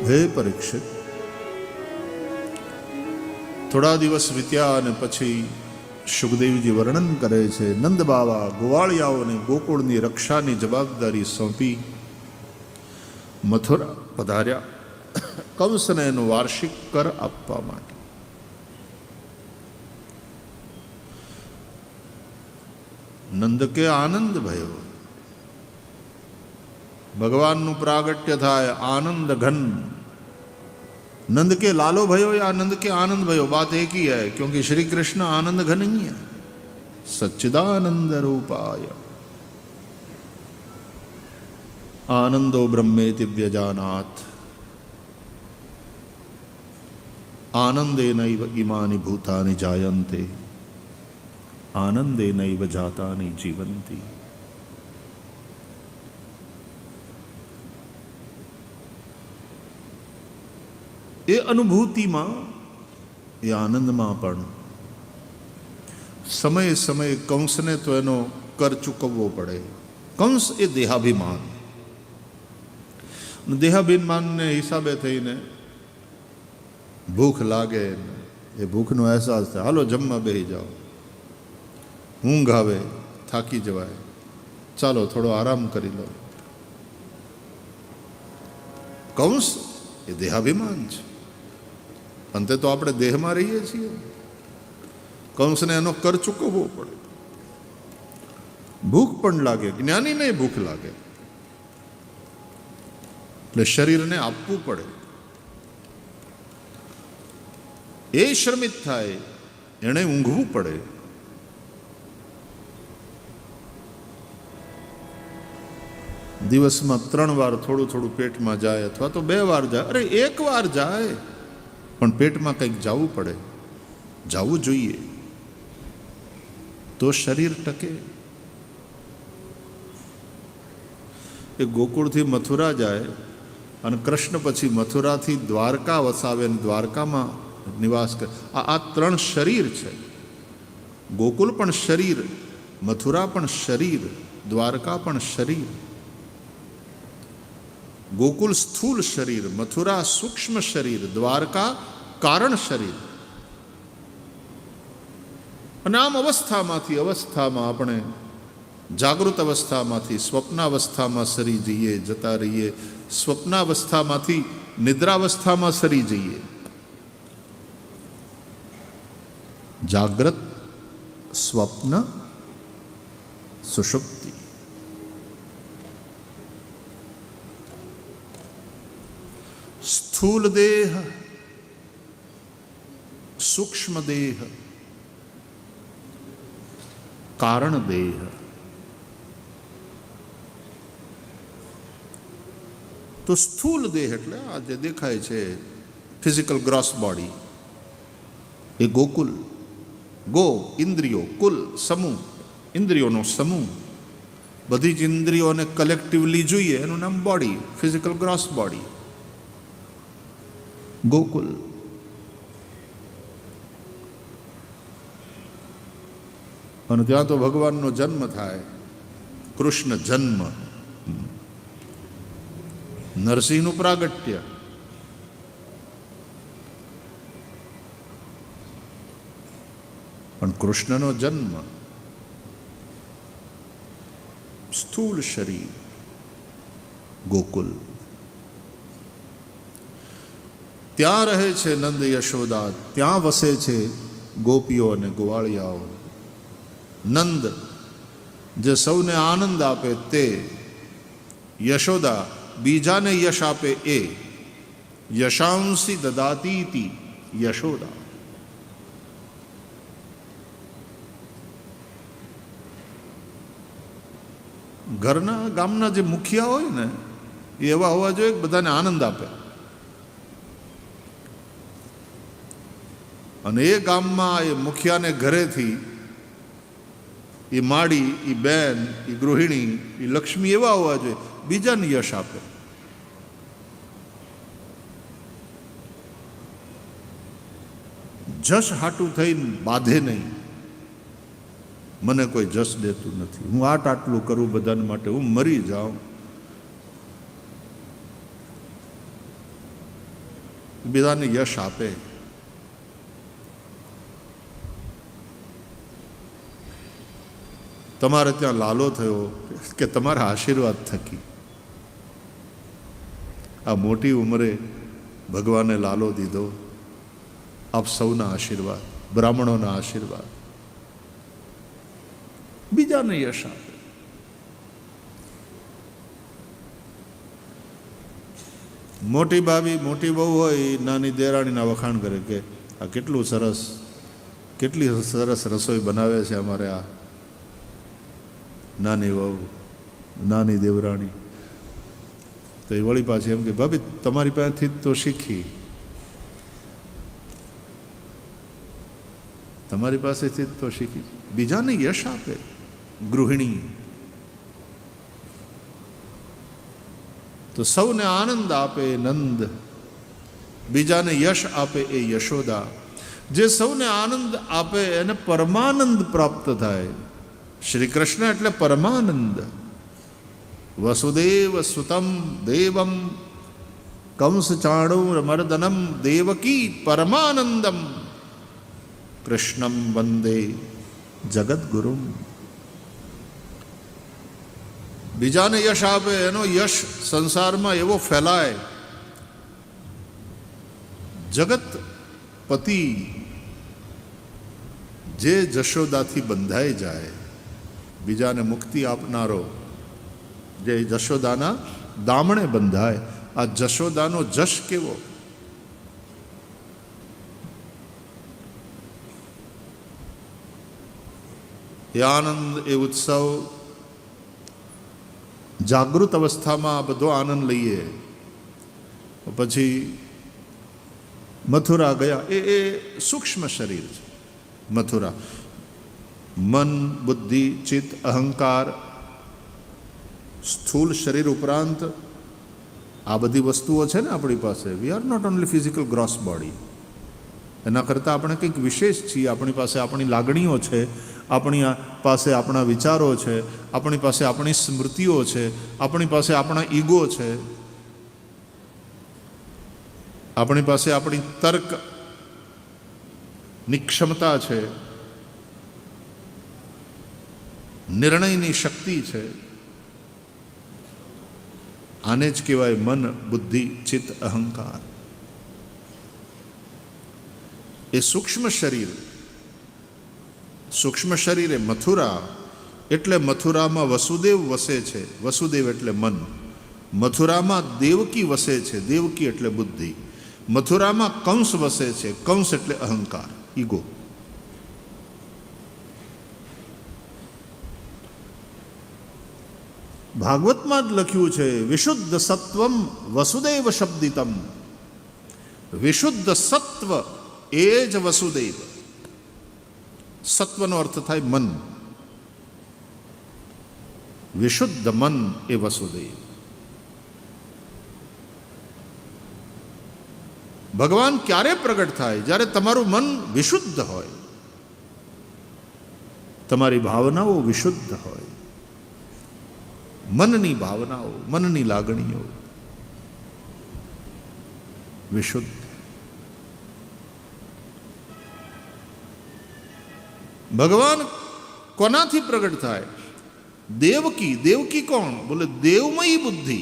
હે પરીક્ષિત, થોડા દિવસ વીત્યા અને પછી સુખદેવજી વર્ણન કરે છે, નંદ બાવા ગોવાળિયાઓને ગોકુળની રક્ષાની જવાબદારી સોંપી મથુરા પધાર્યા કંસને એનો વાર્ષિક કર આપવા માટે. નંદ કે આનંદ ભયો, ભગવાનનું પ્રાગટ્ય થાય, આનંદ ઘન. नंद के लालो भयो या नंद के आनंद भयो, बात एक ही है, क्योंकि श्री कृष्ण आनंद घन ही है. सच्चिदानंद रूपाय आनंदो ब्रह्मेति व्यजानात् आनंदेनैव इमानि भूतानि जायन्ते आनंदेनैव जातानि जीवन्ति. એ અનુભૂતિમાં, એ આનંદમાં પણ સમયે સમયે કંસને તો એનો કર ચૂકવવો પડે. કંસ એ દેહાભિમાન, દેહાભિમાનને હિસાબે થઈને ભૂખ લાગે, એ ભૂખનો અહેસાસ થાય, હાલો જમવા બેસી જાઓ, ઊંઘ આવે, થાકી જવાય, ચાલો થોડો આરામ કરી લો. કંસ એ દેહાભિમાન છે. અંતે તો આપણે દેહમાં રહીએ છીએ. કંસને એનો કર ચૂકવવો પડે. ભૂખ પણ લાગે, જ્ઞાનીને ભૂખ લાગે, એટલે શરીરને આપવું પડે. એ શ્રમિત થાય, એણે ઊંઘવું પડે. દિવસમાં 3 વાર થોડું થોડું પેટમાં જાય, અથવા તો 2 વાર જાય, અરે 1 વાર જાય, પણ પેટમાં કંઈક જવું પડે, જવું જોઈએ, તો શરીર ટકે. એ ગોકુળથી મથુરા જાય અને કૃષ્ણ પછી મથુરાથી દ્વારકા વસાવે અને દ્વારકામાં નિવાસ કરે. આ 3 શરીર છે. ગોકુળ પણ શરીર, મથુરા પણ શરીર, દ્વારકા પણ શરીર. ગોકુલ સ્થૂલ શરીર, મથુરા સૂક્ષ્મ શરીર, દ્વારકા કારણ શરીર. અને આમ અવસ્થામાંથી અવસ્થામાં આપણે જાગૃત અવસ્થામાંથી સ્વપ્નાવસ્થામાં સરી જઈએ, જતા રહીએ, સ્વપ્નાવસ્થામાંથી નિદ્રાવસ્થામાં સરી જઈએ. જાગ્રત, સ્વપ્ન, સુષુપ્તિ. સ્થૂલ દેહ, સૂક્ષ્મ દેહ, કારણ દેહ. તો સ્થૂલ દેહ એટલે આ જે દેખાય છે ફિઝિકલ ગ્રોસ બોડી, એ ગોકુલ. ગો ઇન્દ્રિયો, કુલ સમૂહ, ઇન્દ્રિયોનો સમૂહ. બધી જ ઇન્દ્રિયોને કલેક્ટિવલી જોઈએ, એનું નામ body, physical gross body, Gokul. અને ત્યાં તો ભગવાનનો જન્મ થાય, કૃષ્ણ જન્મ, નરસિંહનું પ્રાગટ્ય. પણ કૃષ્ણનો જન્મ, સ્થૂળ શરીર, ગોકુલ. ત્યાં રહે છે નંદ યશોદા, ત્યાં વસે છે ગોપીઓ અને ગોવાળિયાઓ. નંદ જે સૌને આનંદ આપે તે, યશોદા બીજાને યશ આપે એ. યશાંસી દદાતીતિ યશોદા. ઘરના ગામના જે મુખિયા હોય ને, એ એવા હોવા જોઈએ કે બધાને આનંદ આપે. અને એ ગામમાં એ મુખિયાને ઘરેથી એ માડી, એ બેન, એ ગૃહિણી, એ લક્ષ્મી એવા હોવા જોઈએ બીજાને યશ આપે. જશ હાટું થઈને બાંધે નહીં, મને કોઈ જશ દેતું નથી, હું આટલું કરું બધાને માટે, હું મરી જાઉં. બીજાને યશ આપે. તમારે ત્યાં લાલો થયો કે તમારા આશીર્વાદ થકી. આ મોટી ઉંમરે ભગવાને લાલો દીધો. આપ સૌના આશીર્વાદ, બ્રાહ્મણોના આશીર્વાદ, બીજાને યશ આપે. મોટી ભાભી, મોટી બહુ હોય, નાની દેરાણીના વખાણ કરે કે આ કેટલું સરસ, કેટલી સરસ રસોઈ બનાવે છે અમારે આ નાની વહુ, નાની દેવરાણી. તો એ વળી પાછી એમ કે ભાભી તમારી પાસેથી જ તો શીખી, તમારી પાસેથી જ તો શીખી. બીજાને યશ આપે. ગૃહિણી તો સૌને આનંદ આપે નંદ, બીજાને યશ આપે એ યશોદા. જે સૌને આનંદ આપે એને પરમાનંદ પ્રાપ્ત થાય. શ્રી કૃષ્ણ એટલે પરમાનંદ. વસુદેવ સુતમ દેવમ કંસ ચાણૂર મર્દનમ દેવકી પરમાનંદમ કૃષ્ણમ વંદે જગદગુરુમ. બીજાને યશ આપે એનો યશ સંસારમાં એવો ફેલાય. જગતપતિ જે જશોદાથી બંધાઈ જાય, બીજાને મુક્તિ આપનારો જે જશોદાના દામણે બંધાય. આ જશોદાનો જશ કેવો! એ આનંદ, એ ઉત્સવ, જાગૃત અવસ્થામાં આ બધો આનંદ લઈએ. પછી મથુરા ગયા. એ સૂક્ષ્મ શરીર છે મથુરા. મન, બુદ્ધિ, ચિત્ત, અહંકાર, સ્થૂલ શરીર ઉપરાંત આ બધી વસ્તુઓ છે ને આપણી પાસે. We are not only physical gross body. એના કરતાં આપણે કંઈક વિશેષ છીએ. આપણી પાસે આપણી લાગણીઓ છે, આપણી પાસે આપણા વિચારો છે, આપણી પાસે આપણી સ્મૃતિઓ છે, આપણી પાસે આપણા ઈગો છે, આપણી પાસે આપણી તર્કની ક્ષમતા છે, નિર્ણયની શક્તિ છે. આને જ કહેવાય મન, બુદ્ધિ, ચિત્ત, અહંકાર. એ સૂક્ષ્મ શરીર, સૂક્ષ્મ શરીર એ મથુરા. એટલે મથુરામાં વસુદેવ વસે છે. વસુદેવ એટલે મન. મથુરામાં દેવકી વસે છે. દેવકી એટલે બુદ્ધિ. મથુરામાં કંસ વસે છે. કંસ એટલે અહંકાર, ઈગો. ભાગવતમાં જ લખ્યું છે વિશુદ્ધ સત્વમ વસુદેવ શબ્દિતમ. વિશુદ્ધ સત્વ એ જ વસુદેવ. સત્વનો અર્થ થાય મન. વિશુદ્ધ મન એ વસુદેવ. ભગવાન ક્યારે પ્રગટ થાય? જ્યારે તમારું મન વિશુદ્ધ હોય, તમારી ભાવનાઓ વિશુદ્ધ હોય. મનની ભાવનાઓ, મનની લાગણીઓ વિશુદ્ધ. ભગવાન કોનાથી પ્રગટ થાય? દેવકી. દેવકી કોણ? બોલે દેવમયી બુદ્ધિ.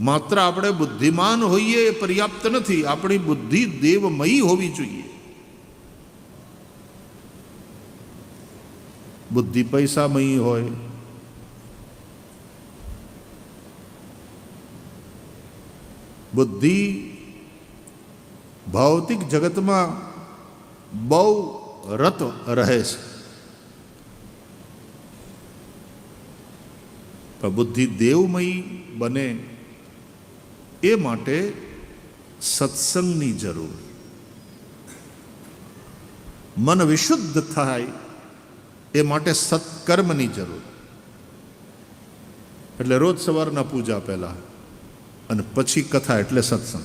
માત્ર આપણે બુદ્ધિમાન હોઈએ એ પર્યાપ્ત નથી. આપણી બુદ્ધિ દેવમયી હોવી જોઈએ. બુદ્ધિ પૈસામયી હોય, બુદ્ધિ ભૌતિક જગતમાં બહુ રત રહે છે, પણ બુદ્ધિ દેવમયી બને એ માટે સત્સંગની જરૂર. મન વિશુદ્ધ થાય એ માટે સત્કર્મની જરૂર. એટલે રોજ સવારના પૂજા પહેલાં અને પછી કથા એટલે સત્સંગ.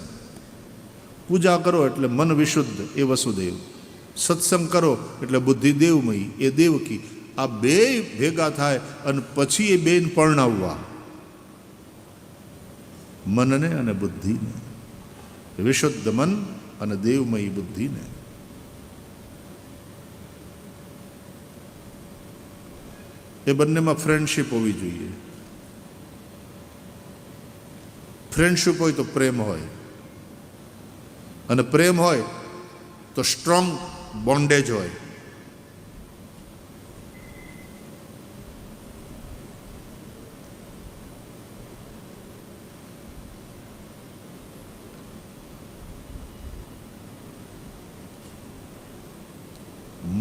પૂજા કરો એટલે મન વિશુદ્ધ એ વસુદેવ. સત્સંગ કરો એટલે બુદ્ધિ દેવમયી એ દેવકી. આ બે ભેગા થાય અને પછી એ બેન પરણાવવા, મનને અને બુદ્ધિને. વિશુદ્ધ મન અને દેવમયી બુદ્ધિને. એ બંનેમાં ફ્રેન્ડશીપ હોવી જોઈએ. ફ્રેન્ડશીપ હોય તો પ્રેમ હોય, અને પ્રેમ હોય તો સ્ટ્રોંગ બોન્ડેજ હોય.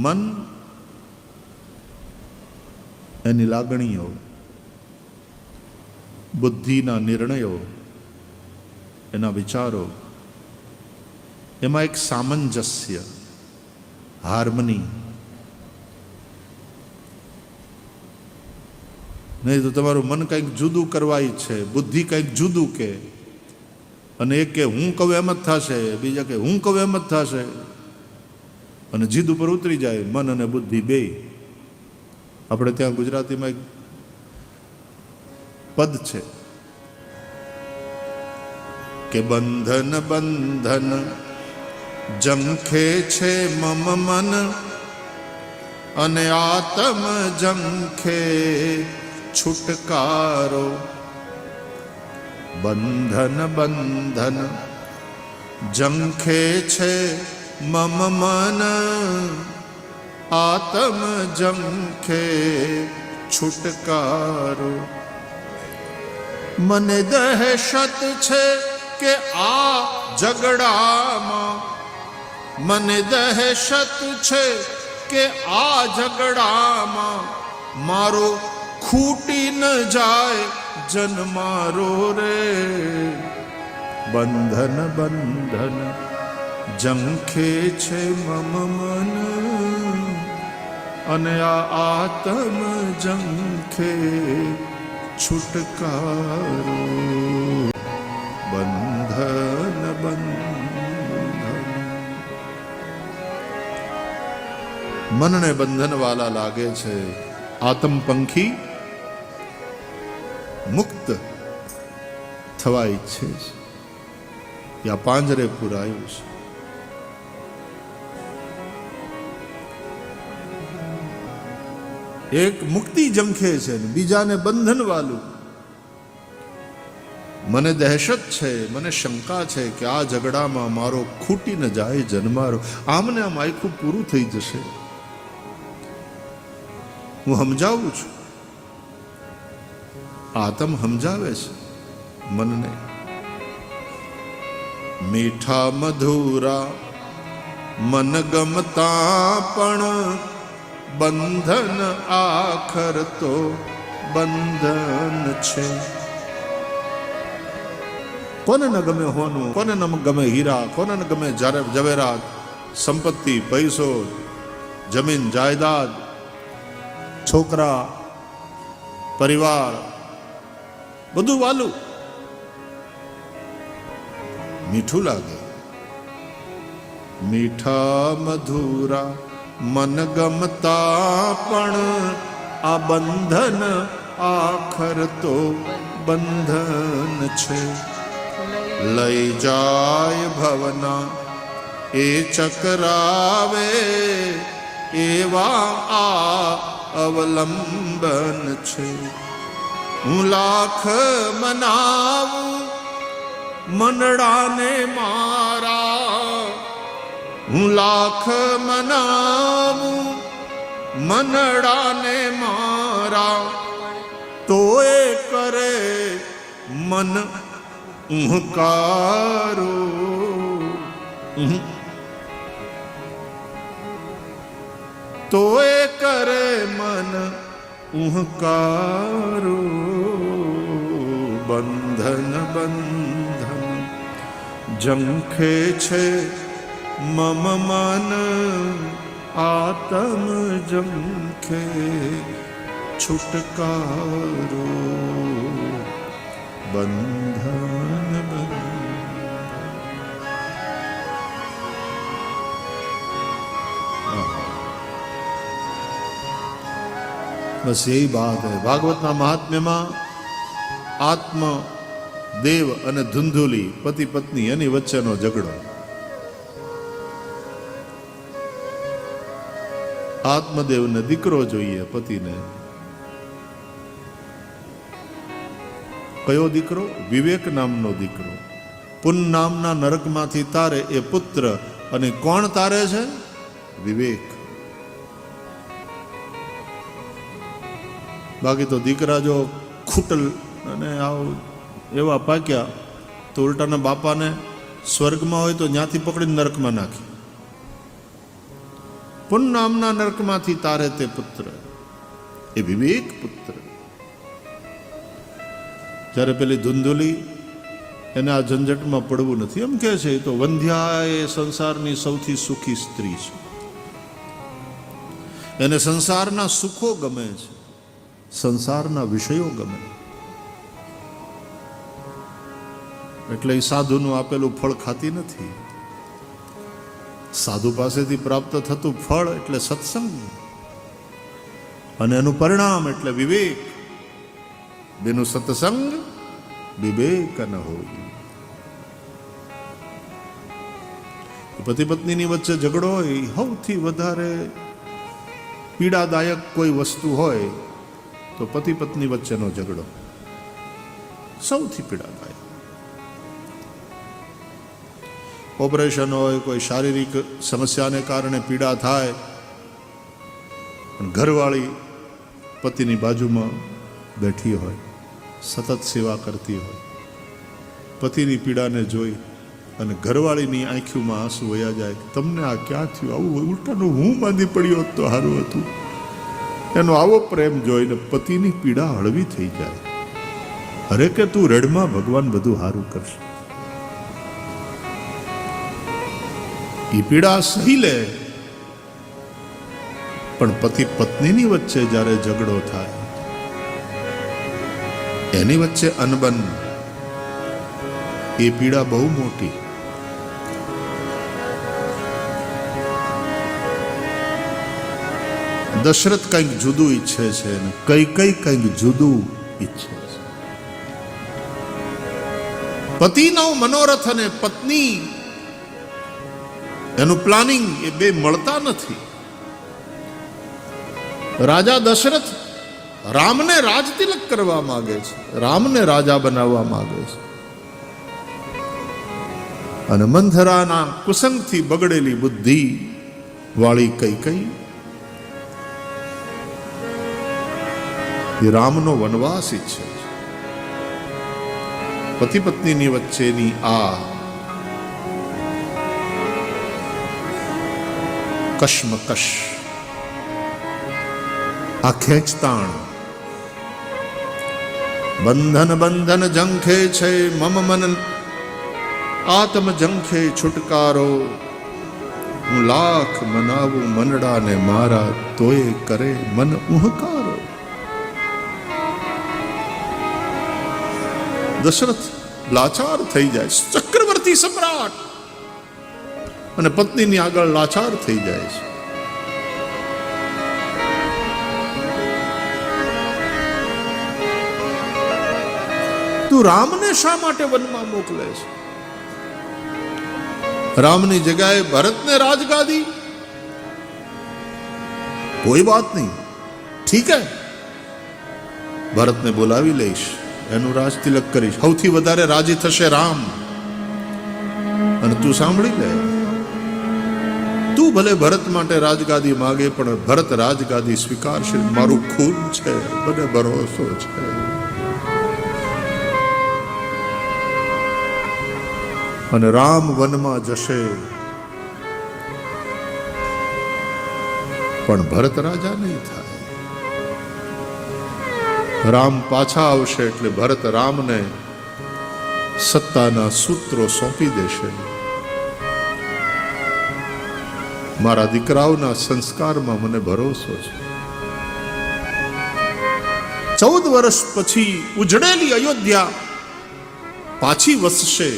મન એની લાગણીઓ, બુદ્ધિના નિર્ણયો, એના વિચારો, એમાં એક સામંજસ્ય, હાર્મની. નહીં તો તમારું મન કંઈક જુદું કરવા ઈચ્છે, બુદ્ધિ કંઈક જુદું કે, અને એક કે હું કહું એમ જ થશે, બીજા કે હું કહું એમ જ થશે, અને જીદ ઉપર ઉતરી જાય મન અને બુદ્ધિ બે. આપણે ત્યાં ગુજરાતીમાં એક પદ છે કે બંધન બંધન જંખે છે મમ મન, અને આત્મ જંખે છુટકારો. બંધન બંધન જંખે છે મમ મન, આત્મ જંખે છુટકારો. મને દહેશત છે કે આ ઝઘડામાં, મને દહેશત છે કે આ ઝઘડામાં મારો ખૂટી ન જાય જન્મારો રે. બંધન બંધન જંખે છે મમ મન, અને આ આત્મ જંખે છુટકારો. બંધન બંધન. મનને બંધન વાલા લાગે છે. આત્મ પંખી મુક્ત થવા ઈચ્છે છે, યા પાંજરે પુરાયું છે. એક મુક્તિ જંખે છે, બીજાને બંધન વાલું. મને દહેશત છે, મને શંકા છે કે આ ઝઘડામાં મારો ખૂટી ન જાય જન્મારો. આમને આમ આખું પૂરું થઈ જશે. હું સમજાવું છું, આત્મ સમજાવે છે મનને. મીઠા મધુરા મન ગમતા પણ બંધન આખર તો બંધન છે. કોને ન ગમે હોનું, કોને ન ગમે હીરા, કોને ન ગમે જવેરાત, સંપત્તિ, પૈસો, જમીન જાયદાદ, છોકરા, પરિવાર, બધું વાલું, મીઠું લાગે. મીઠા મધુરા મન ગમતા પણ આ બંધન આખર તો બંધન છે. લઈ જાય ભવના એ ચકરાવે, એવા આ અવલંબન છે. હું લાખ મનાવું મનડાને મારા, હું લાખ મનાવું મનડાને મારા, તો એ કરે મન ઉહકારો. તો એ કરે મન ઉહકારો. બંધન બંધન જંખે છે મમ મન, આત્મ જંખે છુટકારો. બંધન बस यही बात है. भागवतना महात्म्य में आत्म દેવ અને ધુંધુલી પતિ પત્ની એની વચ્ચેનો ઝઘડો. આત્મદેવને દીકરો જોઈએ, પતિને. કયો દીકરો? વિવેક નામનો દીકરો. પુન નામના નરકમાંથી તારે એ પુત્ર. અને કોણ તારે છે? વિવેક. બાકી તો દીકરા જો ખૂટલ અને આવું એવા પાક્યા તો ઉલટાના બાપાને સ્વર્ગમાં હોય તો ત્યાંથી પકડીને નરકમાં નાખી. પુન નામના નરકમાંથી તારે તે પુત્ર, એ વિવેક પુત્ર. જ્યારે પેલી ધુંધુલી એને આ ઝંઝટમાં પડવું નથી એમ કહે છે, તો વંધ્યા એ સંસારની સૌથી સુખી સ્ત્રી છે. એને સંસારના સુખો ગમે છે, સંસારના વિષયો ગમે. એટલે એ સાધુનું આપેલું ફળ ખાતી નથી. સાધુ પાસેથી પ્રાપ્ત થતું ફળ એટલે સત્સંગ, અને એનું પરિણામ એટલે વિવેક. બેનું સત્સંગ વિવેક ન હોય. પતિ પત્નીની વચ્ચે ઝઘડો હોય, સૌથી વધારે પીડાદાયક કોઈ વસ્તુ હોય તો પતિ પત્ની વચ્ચેનો ઝઘડો સૌથી પીડાદાયક. ઓપરેશન હોય, કોઈ શારીરિક સમસ્યાને કારણે પીડા થાય, ઘરવાળી પતિની બાજુમાં બેઠી હોય, સતત સેવા કરતી હોય, પતિની પીડાને જોઈ અને ઘરવાળીની આંખોમાં આંસુ વયા જાય. તમને આ ક્યાં થયું? આવું ઉલટાનું હું બાંધી પડ્યો તો સારું હતું. એનો આવો પ્રેમ જોઈને પતિની પીડા હળવી થઈ જાય. અરે કે તું રડમાં, ભગવાન બધું સારું કરશે. એ પીડા સહી લે. પણ પતિ પત્નીની વચ્ચે જ્યારે ઝઘડો થાય, એની વચ્ચે અનબન, એ પીડા બહુ મોટી. દશરથ કંઈક જુદું ઈચ્છે છે ને કઈ કંઈક જુદું ઈચ્છે છે. પતિનો મનોરથ અને પત્ની એનું પ્લાનિંગ એ બે મળતા નથી. રાજા દશરથ રામને રાજતિલક કરવા માંગે છે, રામને રાજા બનાવવા માંગે છે, અને મંથરાના કુસંગથી બગડેલી બુદ્ધિ વાળી કઈ એ રામનો વનવાસ ઈચ્છે છે. પતિ પત્નીની વચ્ચેની આ કશ્મકશ, આ ખેંચતાણ, બંધન બંધન ઝંખે છે મમ મન આત્મ ઝંખે છુટકારો. હું લાખ મનાવું મનડાને મારા, તોય કરે મન ઉહકારો. દશરથ લાચાર થઈ જાય, ચક્રવર્તી સમ્રાટ, અને પત્નીની આગળ લાચાર થઈ જાય છે. તું રામને શા માટે વનમાં મોકલે છે? રામની જગ્યાએ ભરતને રાજગાદી? કોઈ બાત નહીં, ઠીક હે, ભરતને બોલાવી લઈશ, એનું રાજ તિલક કરીશ. સૌથી વધારે રાજી થશે રામ. અને તું સાંભળી લે, તું ભલે ભરત માટે રાજગાદી માગે, પણ ભરત રાજગાદી સ્વીકારશે. મારું ખૂન છે, મને ભરોસો છે. અને રામ વનમાં જશે, પણ ભરત રાજા નહીં થાય. રામ પાછા આવશે એટલે ભરત રામને સત્તાના સૂત્રો સોંપી દેશે. મારા દીકરાઓના સંસ્કારમાં મને ભરોસો છે. 14 વર્ષ પછી ઉજળેલી અયોધ્યા પાછી વસશે.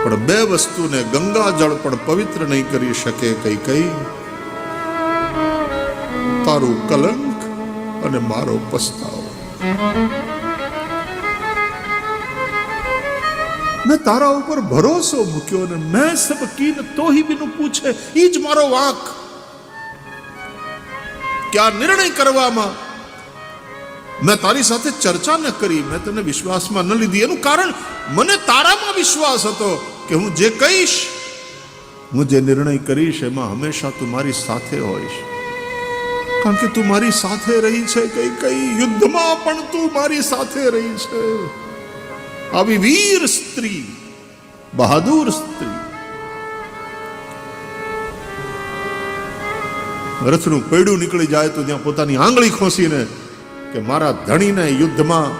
પણ બે વસ્તુને ગંગા જળ પણ પવિત્ર નહીં કરી શકે. કઈ તારું કલંક અને મારો પસ્તાવો. મેં તારા ઉપર ભરોસો મૂક્યો ને મેં સબ કીન તો હી બિનું પૂછે, ઈ જ મારો વાંક. કે આ નિર્ણય કરવામાં મેં તારી સાથે ચર્ચા ન કરી, મેં તને વિશ્વાસમાં ન લીધી. એનું કારણ મને તારામાં વિશ્વાસ હતો કે હું જે કહીશ, હું જે નિર્ણય કરીશ એમાં હંમેશા તું મારી સાથે હોઈશ. કારણ કે તું મારી સાથે રહી છે, કઈ યુદ્ધમાં પણ તું મારી સાથે રહી છે. આવી વીર સ્ત્રી, બહાદુર સ્ત્રી. રથનું પૈડું નીકળી જાય તો ત્યાં પોતાની આંગળી ખોસીને કે મારા ધણીને યુદ્ધમાં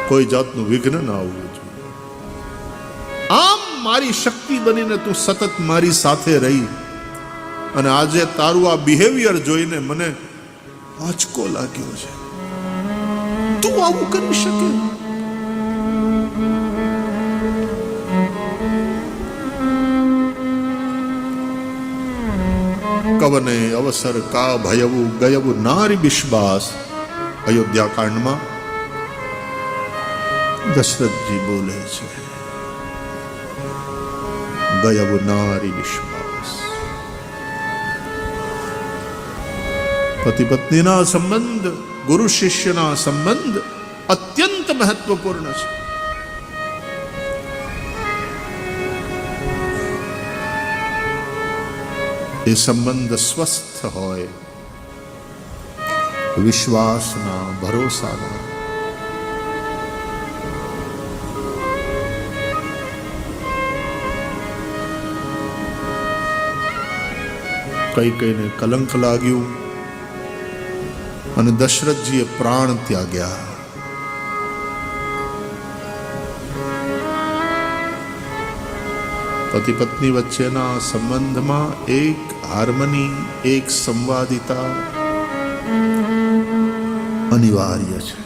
કોઈ જાતનું વિઘ્ન ના આવવું જોઈએ. આમ મારી શક્તિ બનીને તું સતત મારી સાથે રહી, અને આજે તારું આ બિહેવિયર જોઈને મને આંચકો લાગ્યો છે. તું આવું કરી શકે? કવને અવસર કા ભયવું ગયવું નારી વિશ્વાસ. અયોધ્યા કાંડમાં દશરથજી બોલે છે, ગયવું નારી વિશ્વાસ. પતિ પત્નીના સંબંધ, ગુરુ શિષ્યના સંબંધ અત્યંત મહત્વપૂર્ણ છે. એ સંબંધ સ્વસ્થ હોય, વિશ્વાસના, ભરોસાના. કઈને કલંક લાગ્યું અને દશરથજીએ પ્રાણ ત્યાગ્યા. પતિ પત્ની વચ્ચેના સંબંધમાં એક હાર્મની, એક સંવાદિતા અનિવાર્ય છે.